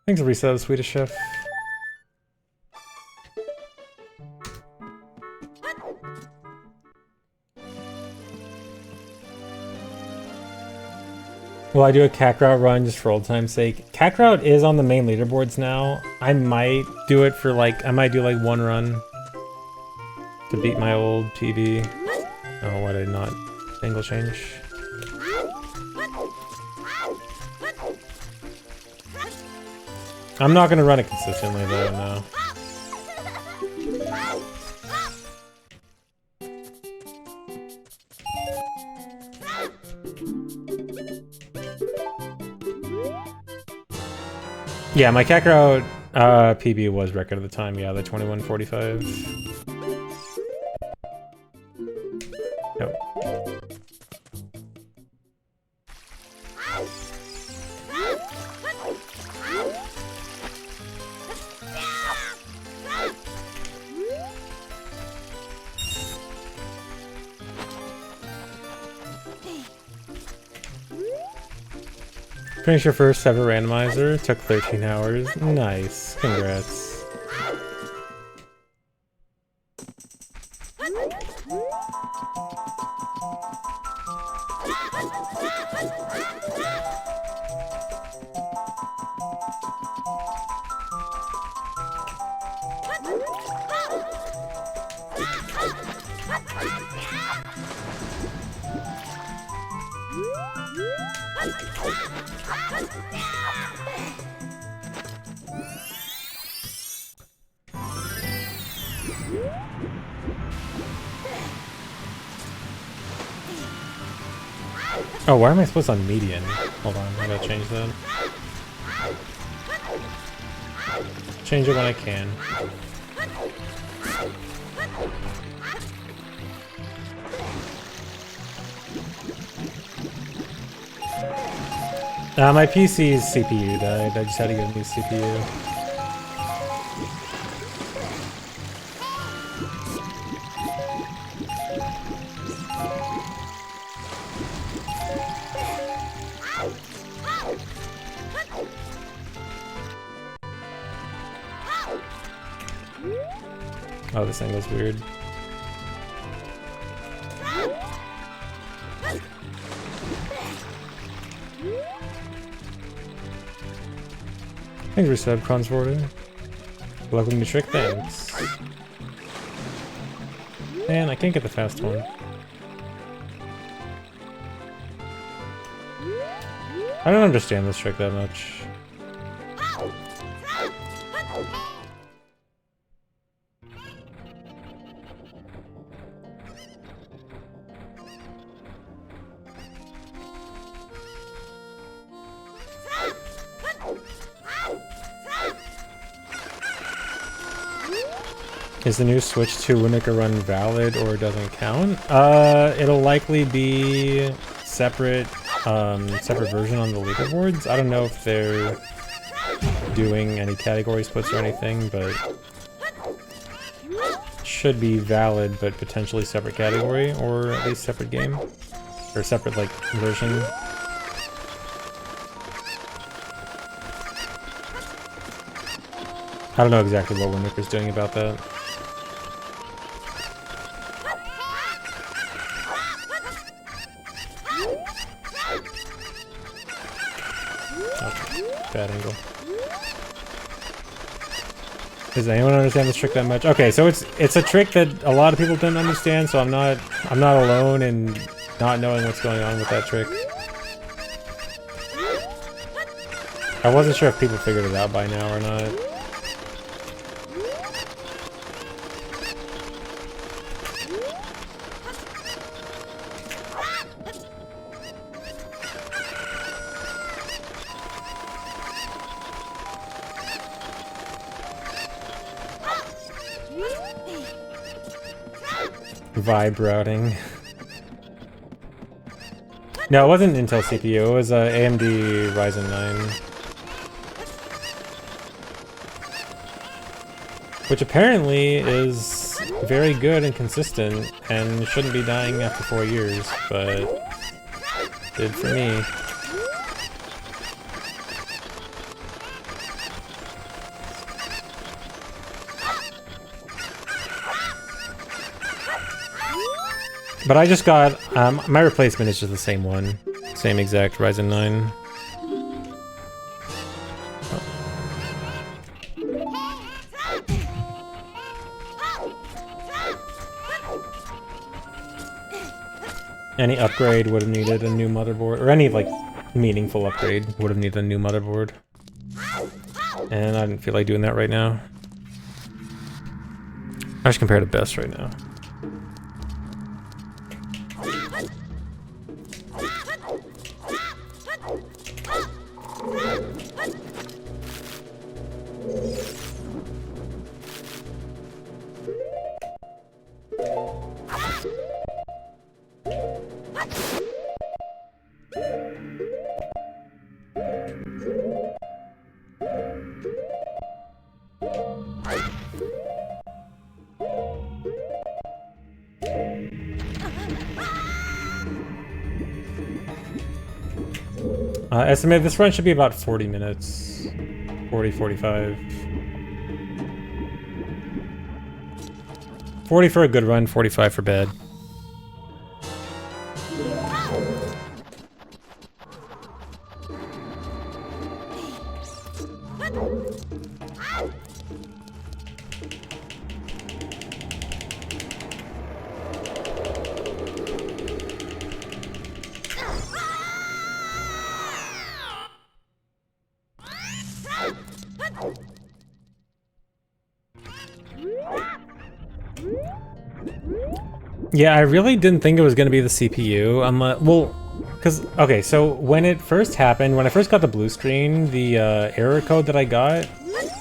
Thanks for reset, Swedish Chef. Will I do a Kakarot run just for old time's sake? Kakarot is on the main leaderboards now. I might do it for like, I might do like one run to beat my old PB. Oh, why did I not angle change? I'm not gonna run it consistently though, no. Yeah, my Kakarot PB was record at the time, yeah, the 21:45. Yep. Finish your first ever randomizer. Took 13 hours. Nice. Congrats. Oh, why am I supposed on median? Hold on, I gotta change that. Change it when I can. My PC's CPU died. I just had to get a new CPU. Oh, this angle's weird. Thanks for sub Consvorter. Welcome to Trick, thanks. Man, I can't get the fast one. I don't understand this trick that much. Is the new Switch 2 Winika run valid or doesn't count? It'll likely be separate version on the leaderboards. I don't know if they're doing any category splits or anything, but should be valid, but potentially separate category, or at least separate game, or separate like version. I don't know exactly what Winniker's doing about that. Bad angle. Does anyone understand this trick that much? Okay, so it's a trick that a lot of people didn't understand, so I'm not alone in not knowing what's going on with that trick. I wasn't sure if people figured it out by now or not. Vibe routing. No, it wasn't Intel CPU, it was AMD Ryzen 9. Which apparently is very good and consistent and shouldn't be dying after 4 years, but did for me. But I just got, my replacement is just the same one. Same exact Ryzen 9. Any upgrade would have needed a new motherboard, or any, like, meaningful upgrade would have needed a new motherboard. And I didn't feel like doing that right now. I should compare to best right now. Estimate this run should be about 40 minutes. 40, 45. 40 for a good run, 45 for bad. Yeah, I really didn't think it was going to be the CPU. Well, because, okay, so when it first happened, when I first got the blue screen, the error code that I got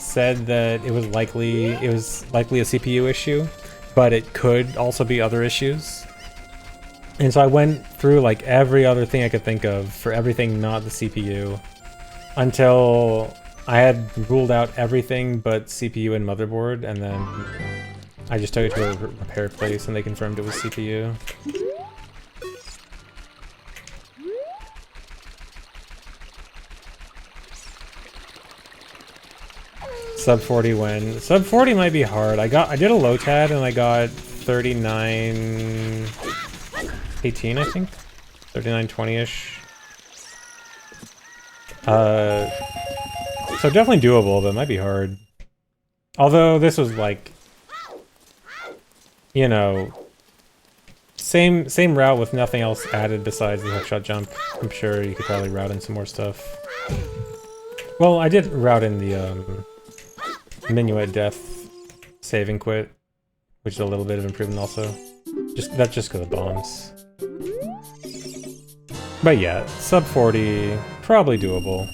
said that it was likely a CPU issue, but it could also be other issues. And so I went through like every other thing I could think of for everything not the CPU until I had ruled out everything but CPU and motherboard, and then I just took it to a repair place and they confirmed it was CPU. Sub 40 win. Sub 40 might be hard. I did a low tad and I got 39.18, I think. 39.20-ish. So definitely doable, but it might be hard. Although this was like, you know, same route with nothing else added besides the hookshot jump. I'm sure you could probably route in some more stuff. Well, I did route in the minuet death save and quit, which is a little bit of improvement also. That's just because of bombs. But yeah, sub 40, probably doable.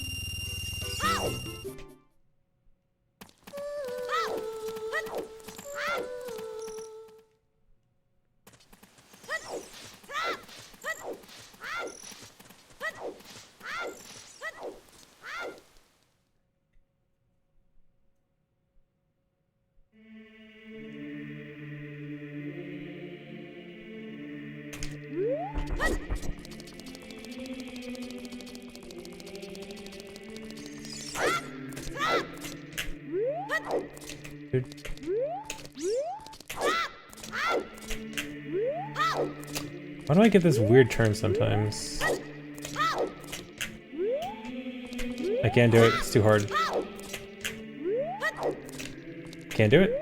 Why do I get this weird turn sometimes? I can't do it, it's too hard. Can't do it.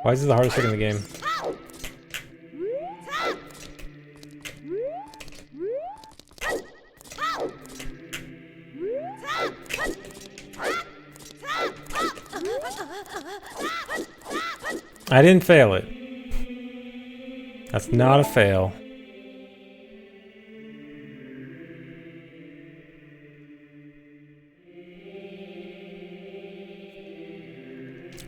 Why is this the hardest trick in the game? I didn't fail it. That's not a fail.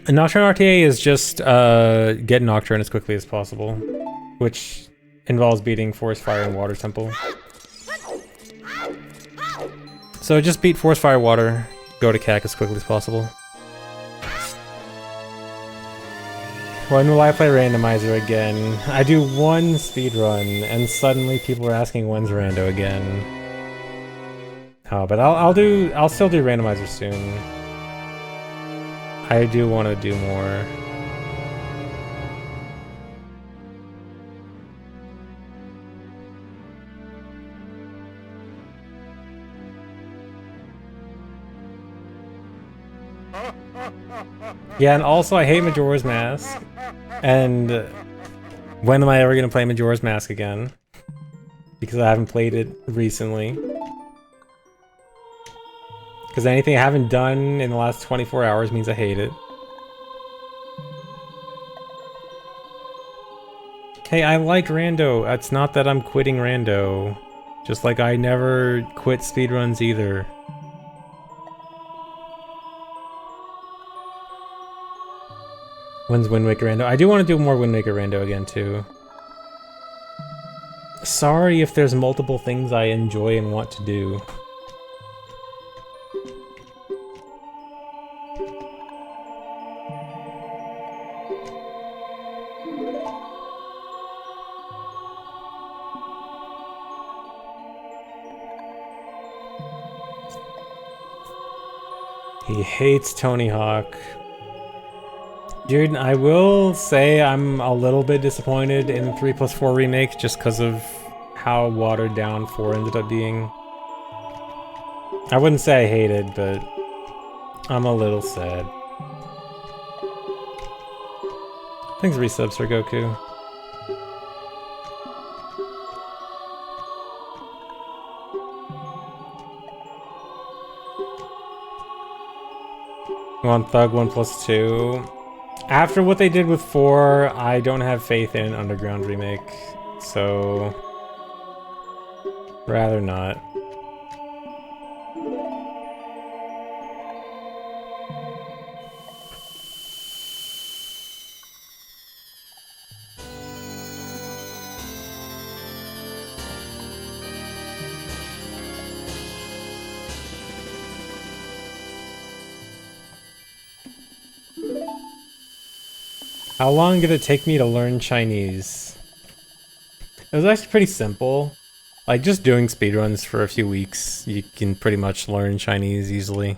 And Nocturne RTA is just get Nocturne as quickly as possible, which involves beating Forest Fire and Water Temple. So just beat Forest Fire Water, go to CAC as quickly as possible. When will I play randomizer again? I do one speedrun, and suddenly people are asking when's rando again. Oh, but I'll still do randomizer soon. I do want to do more. Yeah, and also I hate Majora's Mask. And when am I ever gonna play Majora's Mask again? Because I haven't played it recently. Because anything I haven't done in the last 24 hours means I hate it. Hey, I like Rando. It's not that I'm quitting Rando. Just like I never quit speedruns either. When's Wind Waker Rando? I do want to do more Wind Waker Rando again too. Sorry if there's multiple things I enjoy and want to do. He hates Tony Hawk. Dude, I will say I'm a little bit disappointed in the 3+4 remake just because of how watered down 4 ended up being. I wouldn't say I hate it, but I'm a little sad. Thanks resubs for Goku. One Thug 1+2. After what they did with 4, I don't have faith in an Underground remake, so rather not. How long did it take me to learn Chinese? It was actually pretty simple. Like, just doing speedruns for a few weeks, you can pretty much learn Chinese easily.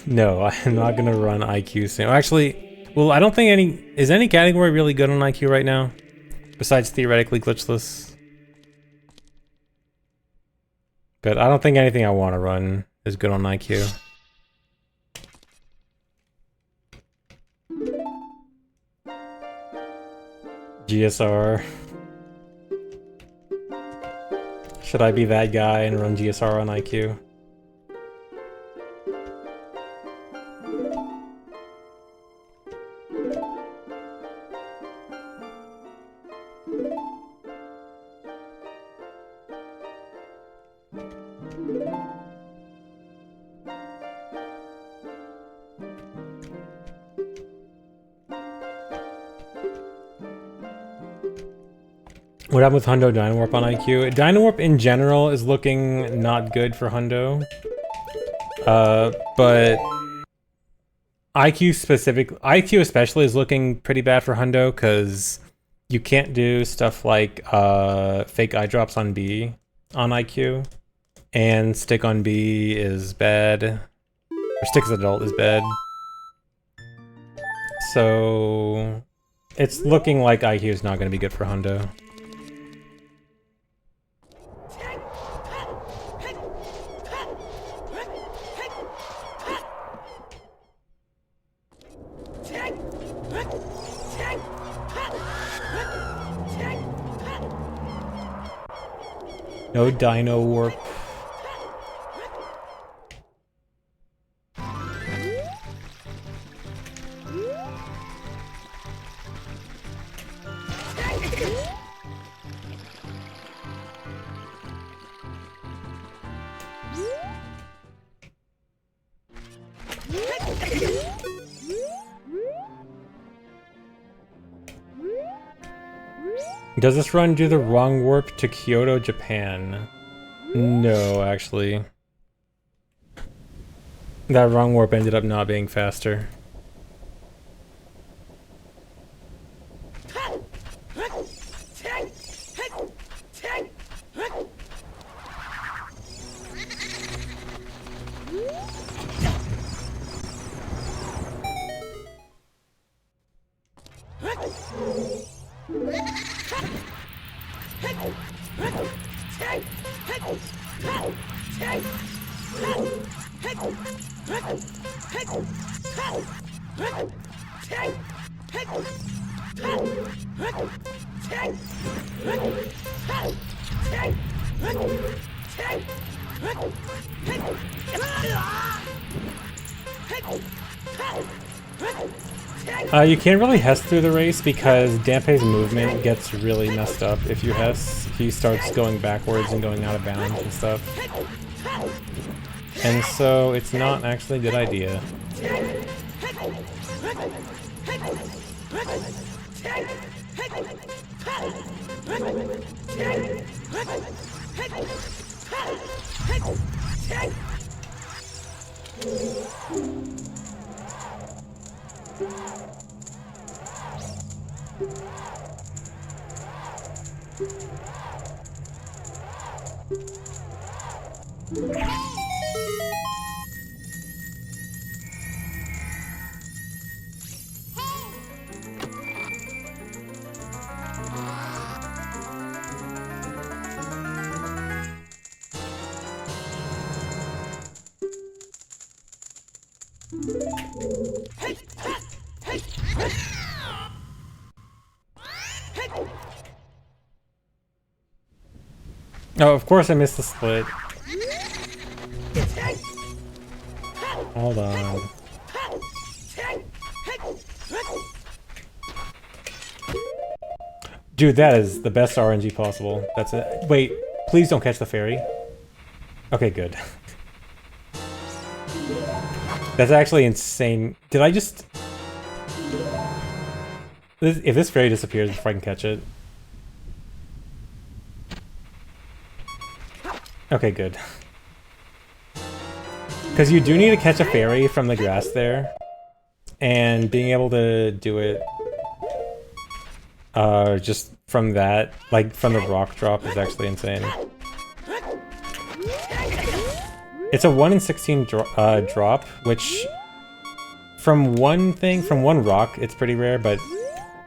No, I'm not gonna run iQue soon. Actually, well, I don't think is any category really good on iQue right now? Besides theoretically glitchless. But I don't think anything I want to run is good on iQue. GSR. Should I be that guy and run GSR on iQue? What happened with Hundo Dynawarp on iQue? Dynawarp in general is looking not good for Hundo. But iQue especially is looking pretty bad for Hundo because you can't do stuff like fake eye drops on B on iQue. And stick on B is bad. Or stick as adult is bad. So it's looking like iQue is not going to be good for Hundo. No Dino Warp. Does this run do the wrong warp to Kyoto, Japan? No, actually. That wrong warp ended up not being faster. You can't really Hess through the race because Dampé's movement gets really messed up if you Hess. He starts going backwards and going out of bounds and stuff. And so it's not actually a good idea. Oh, of course I missed the split. Hold on. Dude, that is the best RNG possible. That's it. Wait, please don't catch the fairy. Okay, good. That's actually insane. Did I just... If this fairy disappears before I can catch it... Okay, good. Because you do need to catch a fairy from the grass there. And being able to do it... just from that, like from the rock drop is actually insane. It's a 1 in 16 drop, which from one rock, it's pretty rare, but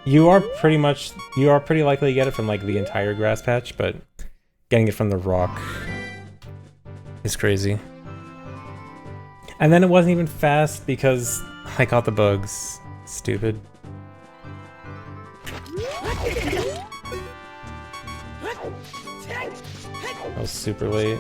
you are pretty likely to get it from like the entire grass patch, but getting it from the rock is crazy. And then it wasn't even fast because I caught the bugs. Stupid. That was super late.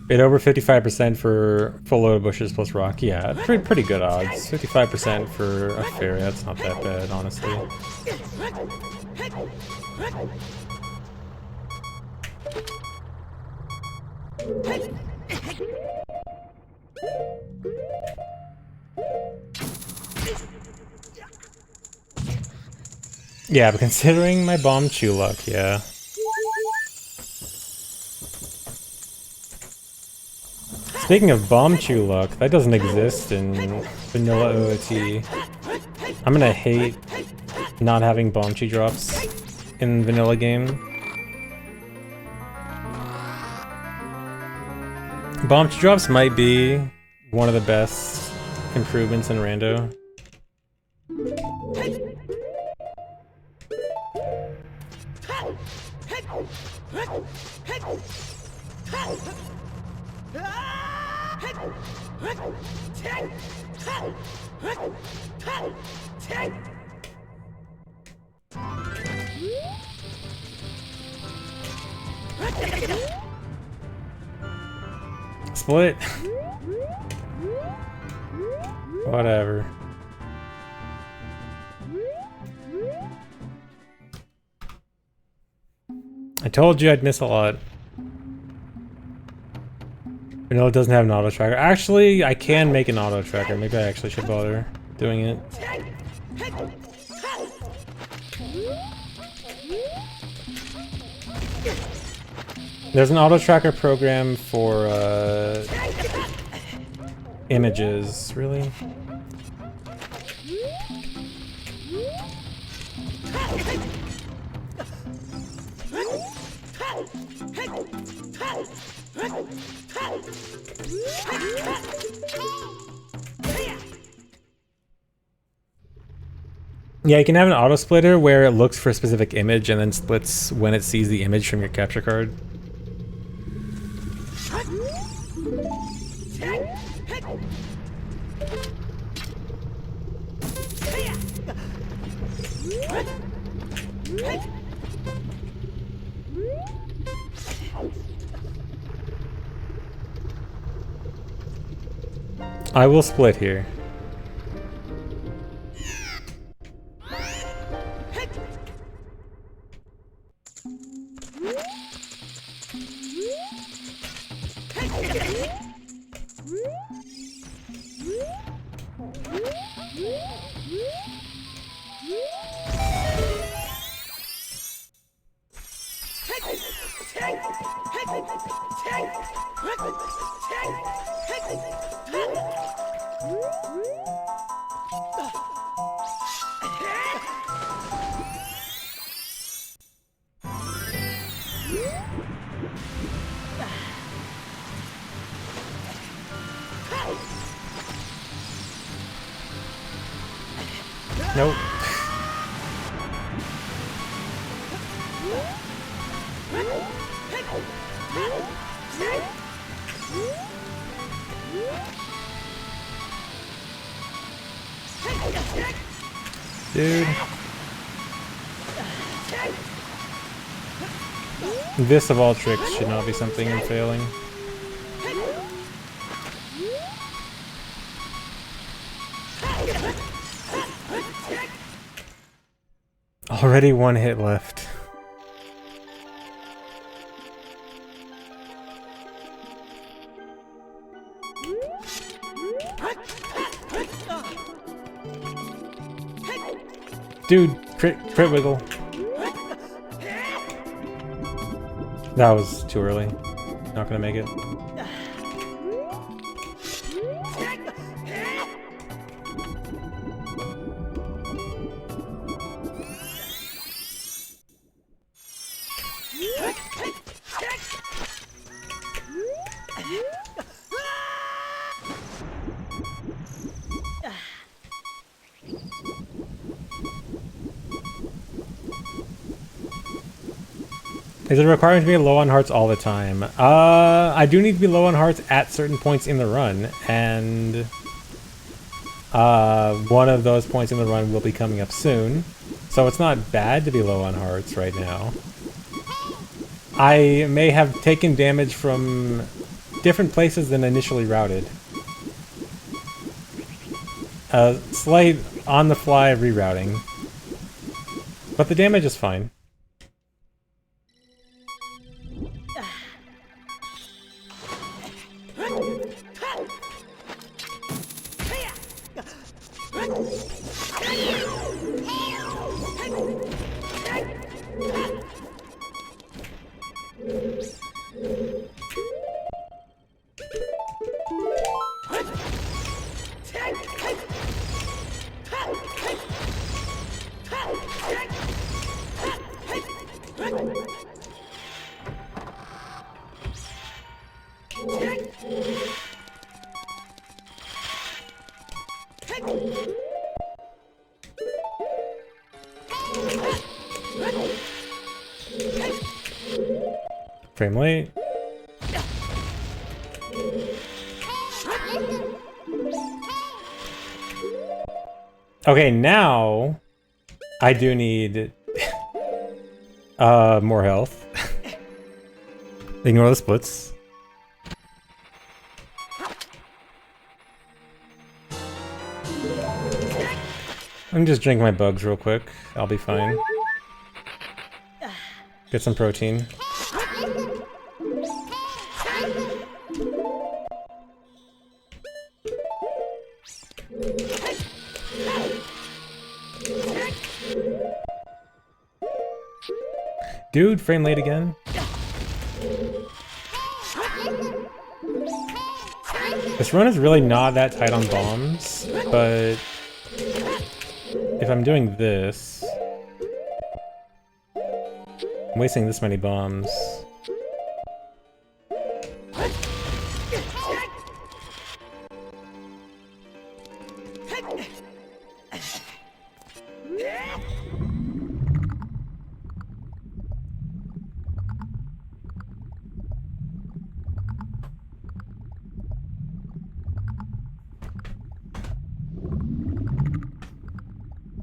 Bit over 55% for full load of bushes plus rock. Yeah, pretty good odds. 55% for a fairy, that's not that bad, honestly. Yeah, but considering my bomb chew luck, yeah. Speaking of bomb chew luck, that doesn't exist in vanilla OOT. I'm gonna hate not having bomb chew drops in vanilla game. Bomb chew drops might be one of the best improvements in rando. Split. Whatever. I told you I'd miss a lot. Vanilla doesn't have an auto tracker. Actually, I can make an auto tracker. Maybe I actually should bother doing it. There's an auto tracker program for images, really? Yeah, you can have an auto splitter where it looks for a specific image and then splits when it sees the image from your capture card. I will split here. Nope. Dude. This of all tricks should not be something I'm failing. Already one hit left. Dude, crit wiggle. That was too early. Not gonna make it. Is it required to be low on hearts all the time? I do need to be low on hearts at certain points in the run, and one of those points in the run will be coming up soon. So it's not bad to be low on hearts right now. I may have taken damage from different places than initially routed. Slight on-the-fly rerouting. But the damage is fine. Frame late. Okay, now I do need more health. Ignore the splits. Let me just drink my bugs real quick. I'll be fine. Get some protein. Dude, frame late again. This run is really not that tight on bombs, but if I'm doing this, I'm wasting this many bombs.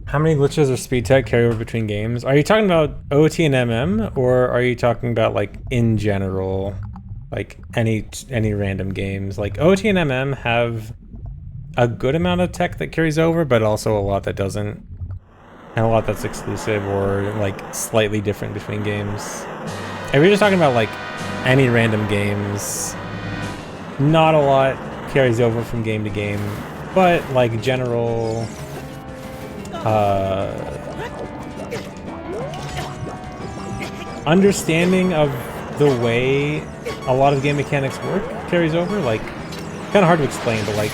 How many glitches or speed tech carry over between games? Are you talking about OT and MM, or are you talking about like in general, like any random games? Like OT and MM have a good amount of tech that carries over, but also a lot that doesn't, and a lot that's exclusive or like slightly different between games. If you're just talking about like any random games, not a lot carries over from game to game, but like general understanding of the way a lot of game mechanics work carries over. Like, kind of hard to explain, but like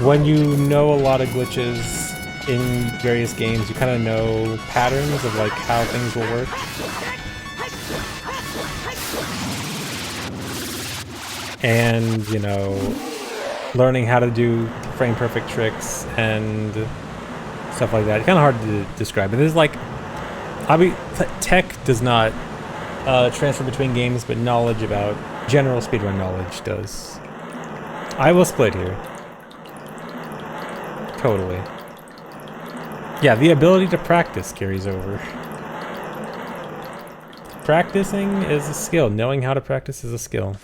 when you know a lot of glitches in various games, you kind of know patterns of like how things will work. And, you know, learning how to do frame perfect tricks and stuff like that. It's kind of hard to describe. But there's like, tech does not transfer between games, but knowledge about general speedrun knowledge does. I will split here. Totally. Yeah, the ability to practice carries over. Practicing is a skill. Knowing how to practice is a skill.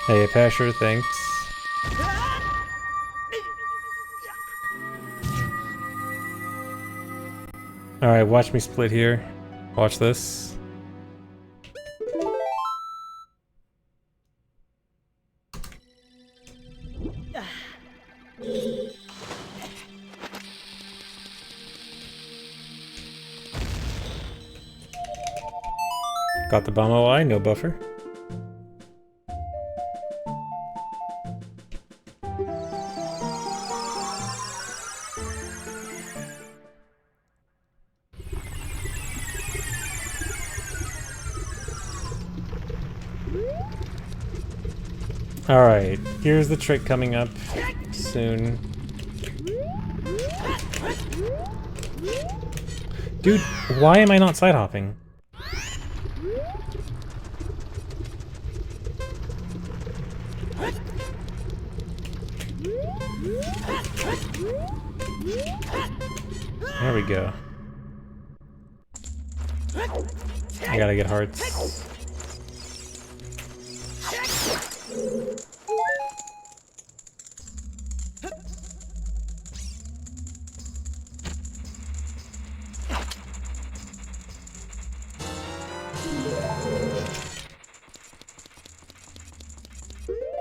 Hey, Pasher, thanks. Alright, watch me split here. Watch this. Got the bomb OI, no buffer. Alright, here's the trick coming up soon. Dude, why am I not side hopping? There we go. I gotta get hearts.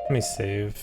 Let me save.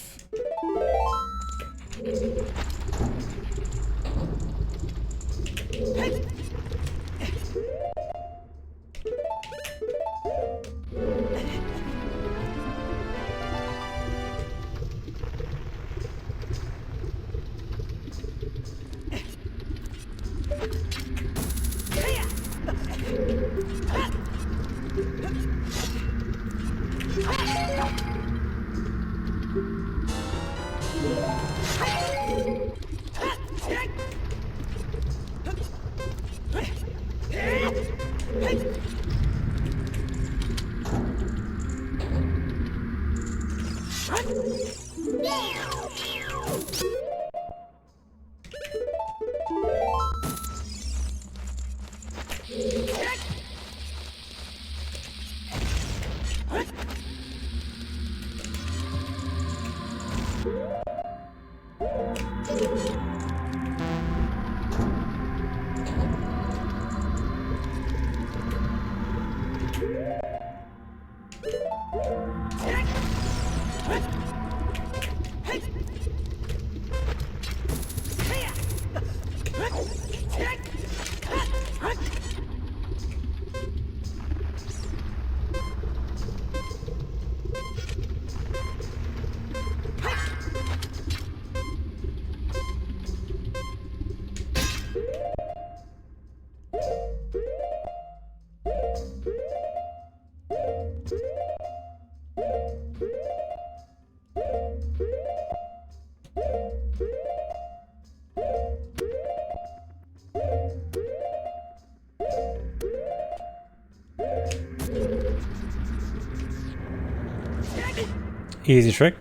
Easy trick.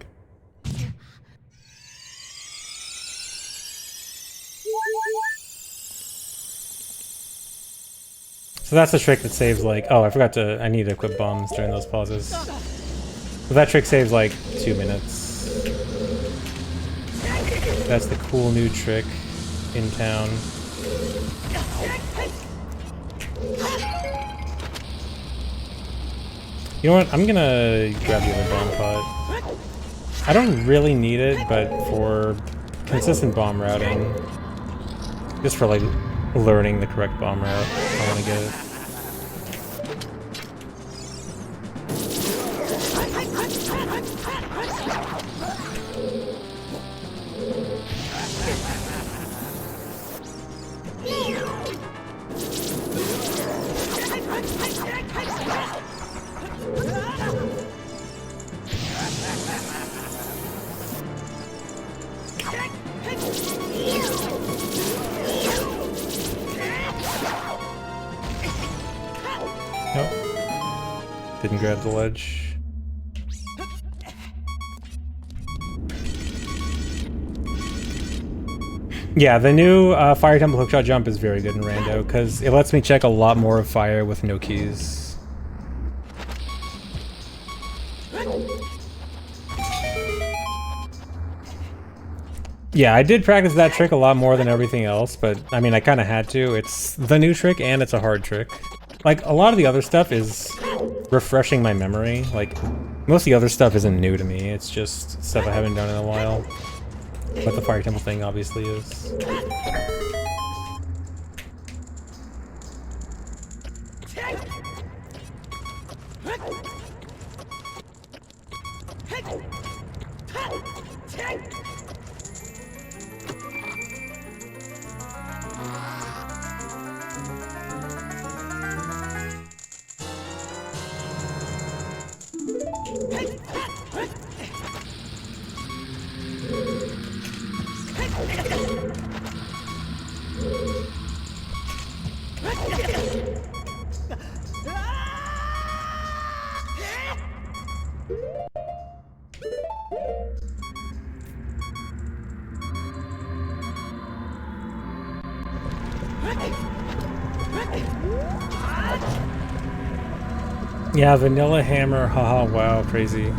So that's the trick that saves like, oh, I forgot to, I need to equip bombs during those pauses. So that trick saves like 2 minutes. That's the cool new trick in town. You know what? I'm gonna grab the other bomb pot. I don't really need it, but for consistent bomb routing, just for like learning the correct bomb route, I want to get it. Nope. Didn't grab the ledge. Yeah, the new Fire Temple Hookshot Jump is very good in Rando, because it lets me check a lot more of fire with no keys. Yeah, I did practice that trick a lot more than everything else, but I mean, I kind of had to. It's the new trick and it's a hard trick. Like, a lot of the other stuff is refreshing my memory. Like, most of the other stuff isn't new to me. It's just stuff I haven't done in a while. But the Fire Temple thing obviously is. Yeah, Vanilla Hammer, haha, wow, crazy.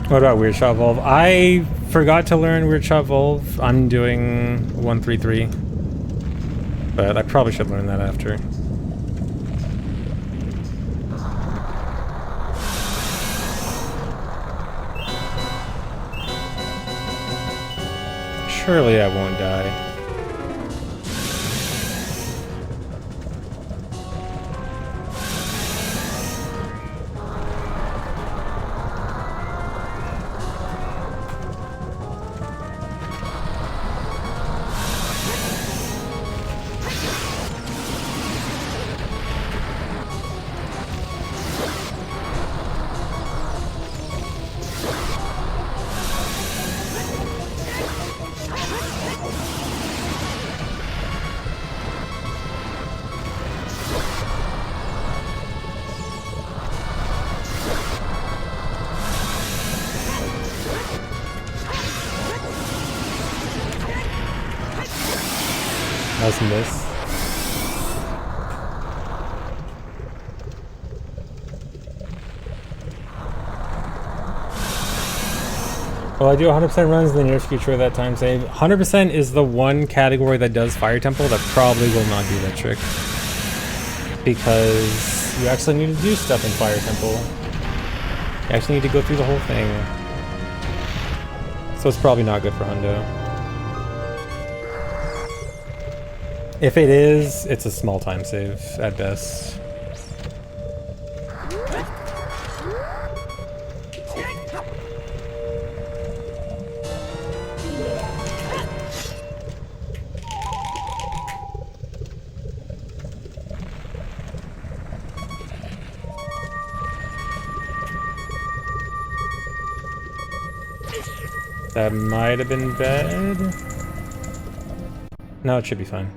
What about Weird Shot Volve? I forgot to learn Weird Shot Volve. I'm doing 133. But I probably should learn that after. Surely I won't die. Nice miss. Well, I do 100% runs in the near future of that time save. 100% is the one category that does Fire Temple that probably will not do that trick. Because you actually need to do stuff in Fire Temple. You actually need to go through the whole thing. So it's probably not good for Hundo. If it is, it's a small time save at best. That might have been bad. No, it should be fine.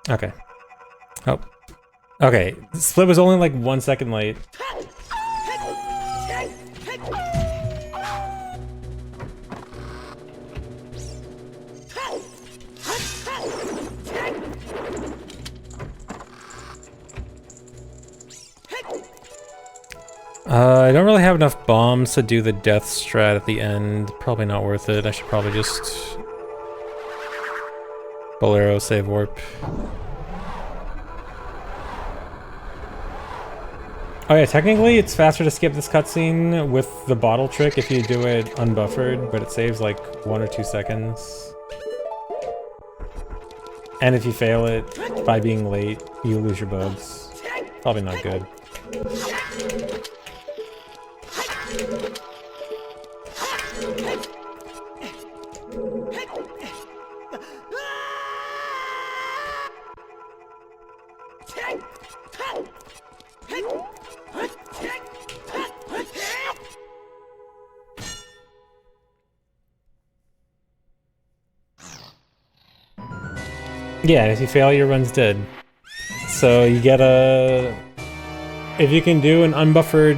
Okay. Oh. Okay. Split was only like 1 second late. I don't really have enough bombs to do the death strat at the end. Probably not worth it. I should probably just... Bolero save warp. Oh yeah, technically it's faster to skip this cutscene with the bottle trick if you do it unbuffered, but it saves like 1 or 2 seconds. And if you fail it by being late, you lose your bugs. Probably not good. Yeah, and if you fail, your run's dead. So you get a... If you can do an unbuffered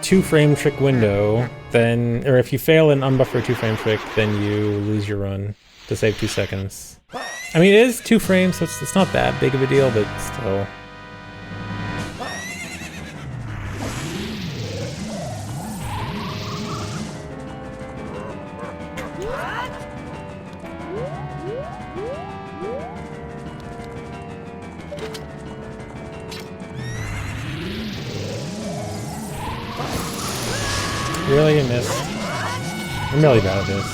2-frame trick window, then... Or if you fail an unbuffered 2-frame trick, then you lose your run to save 2 seconds. I mean, it is 2 frames, so it's not that big of a deal, but still... Really, you missed. I'm really bad at this.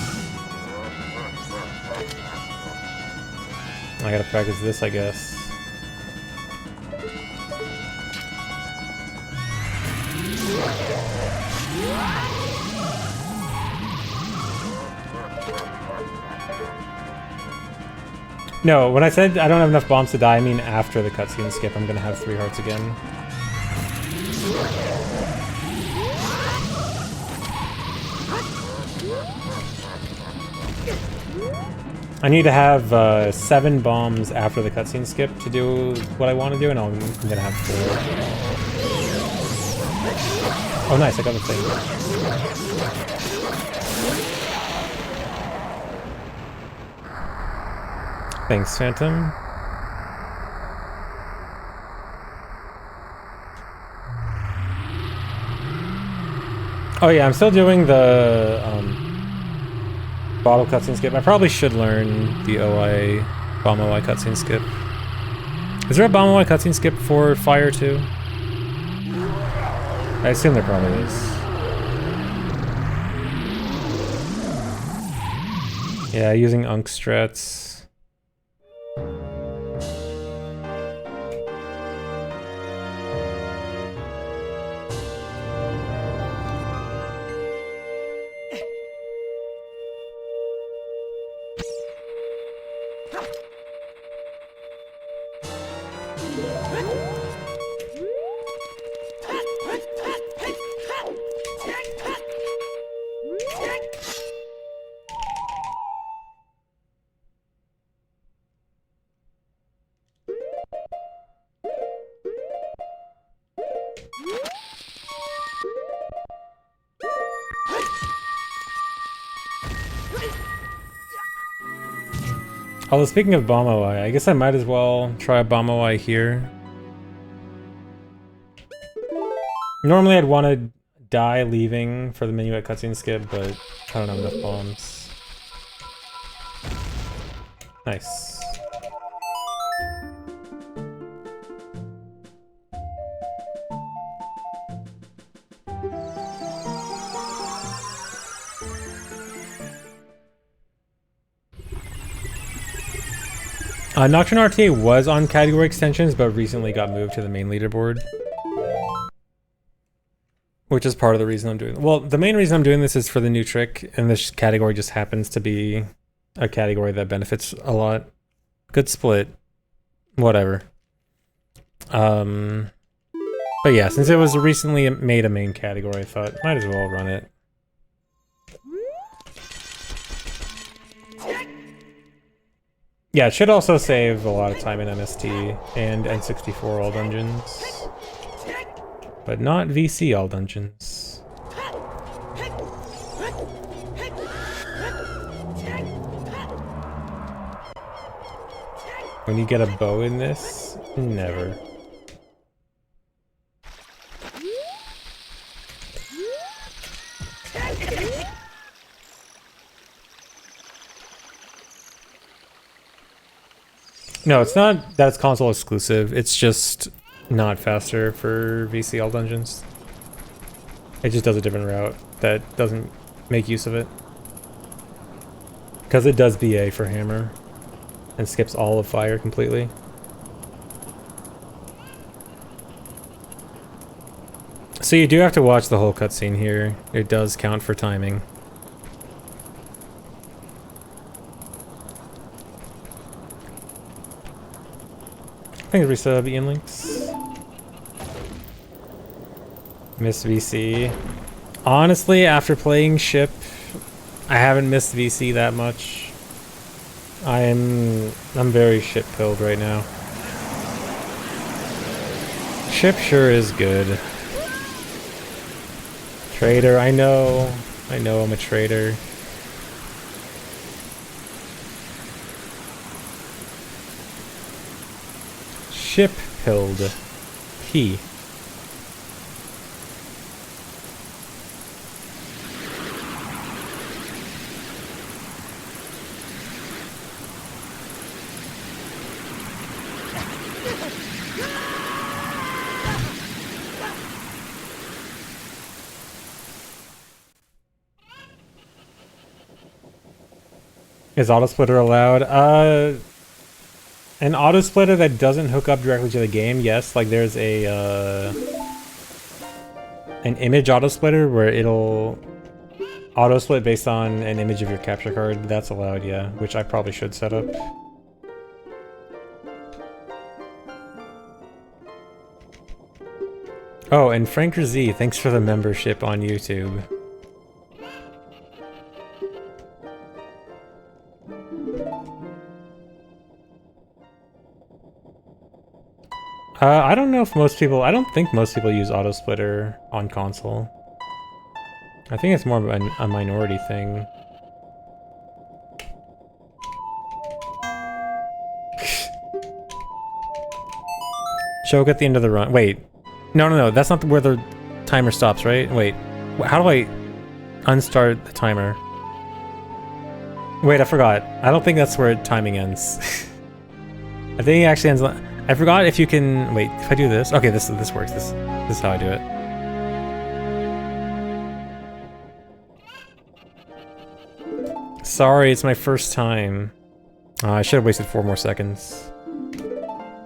I gotta practice this, I guess. No, when I said I don't have enough bombs to die, I mean after the cutscene skip, I'm gonna have 3 hearts again. I need to have 7 bombs after the cutscene skip to do what I want to do, and I'm gonna have 4. Oh nice, I got the thing. Thanks, Phantom. Oh yeah, I'm still doing the bottle cutscene skip. I probably should learn the OI, bomb OI cutscene skip. Is there a bomb OI cutscene skip for Fire too? I assume there probably is. Yeah, using Unk strats. Although speaking of bomb OI, I guess I might as well try a bomb OI here. Normally I'd want to die leaving for the minuet cutscene skip, but I don't have enough bombs. Nice. Nocturne RTA was on category extensions, but recently got moved to the main leaderboard. Which is part of the reason I'm doing it. Well, the main reason I'm doing this is for the new trick, and this category just happens to be a category that benefits a lot. Good split. Whatever. But yeah, since it was recently made a main category, I thought might as well run it. Yeah, it should also save a lot of time in MST and N64 all dungeons. But not VC all dungeons. When you get a bow in this, never. No, it's not that it's console exclusive. It's just not faster for VCL dungeons. It just does a different route that doesn't make use of it. Because it does BA for hammer and skips all of fire completely. So you do have to watch the whole cutscene here. It does count for timing. Thanks, resub, Ian Links. Miss VC. Honestly, after playing Ship, I haven't missed VC that much. I'm very ship-pilled right now. Ship sure is good. Traitor, I know I'm a traitor. Ship-pilled. P. Is autosplitter allowed? An autosplitter that doesn't hook up directly to the game, yes. Like there's a an image autosplitter where it'll autosplit based on an image of your capture card. That's allowed, yeah. Which I probably should set up. Oh, and Franker Z, thanks for the membership on YouTube. I don't know if most people... I don't think most people use autosplitter on console. I think it's more of a minority thing. Choke at the end of the run. Wait. No, that's not where the timer stops, right? Wait. How do I unstart the timer? Wait, I forgot. I don't think that's where timing ends. I think it actually ends... I forgot if you can... Wait, if I do this... Okay, this works. This is how I do it. Sorry, it's my first time. I should have wasted 4 more seconds.